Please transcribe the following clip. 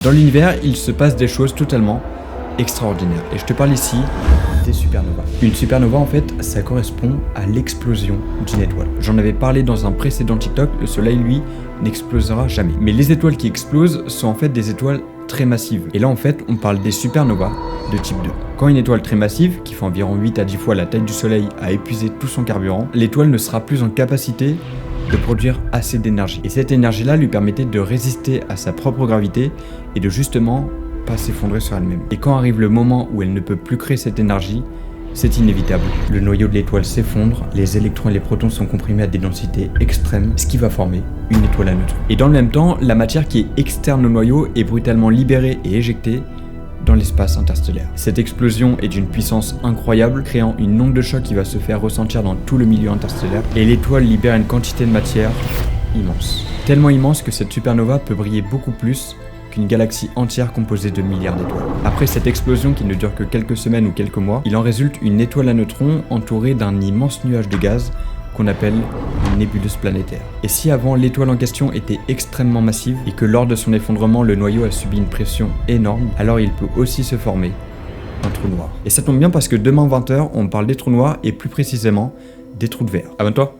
Dans l'univers, il se passe des choses totalement extraordinaires. Et je te parle ici des supernovas. Une supernova, en fait, ça correspond à l'explosion d'une étoile. J'en avais parlé dans un précédent TikTok, le soleil, lui, n'explosera jamais. Mais les étoiles qui explosent sont en fait des étoiles très massives. Et là, en fait, on parle des supernovas de type 2. Quand une étoile très massive, qui fait environ 8 à 10 fois la taille du soleil, a épuisé tout son carburant, l'étoile ne sera plus en capacité de produire assez d'énergie. Et cette énergie-là lui permettait de résister à sa propre gravité et de justement pas s'effondrer sur elle-même. Et quand arrive le moment où elle ne peut plus créer cette énergie, c'est inévitable. Le noyau de l'étoile s'effondre, les électrons et les protons sont comprimés à des densités extrêmes, ce qui va former une étoile à neutrons. Et dans le même temps, la matière qui est externe au noyau est brutalement libérée et éjectée dans l'espace interstellaire. Cette explosion est d'une puissance incroyable, créant une onde de choc qui va se faire ressentir dans tout le milieu interstellaire, et l'étoile libère une quantité de matière immense. Tellement immense que cette supernova peut briller beaucoup plus qu'une galaxie entière composée de milliards d'étoiles. Après cette explosion qui ne dure que quelques semaines ou quelques mois, il en résulte une étoile à neutrons entourée d'un immense nuage de gaz qu'on appelle une nébuleuse planétaire. Et si avant l'étoile en question était extrêmement massive et que lors de son effondrement le noyau a subi une pression énorme, alors il peut aussi se former un trou noir. Et ça tombe bien parce que demain 20h on parle des trous noirs et plus précisément des trous de verre. Abonne-toi.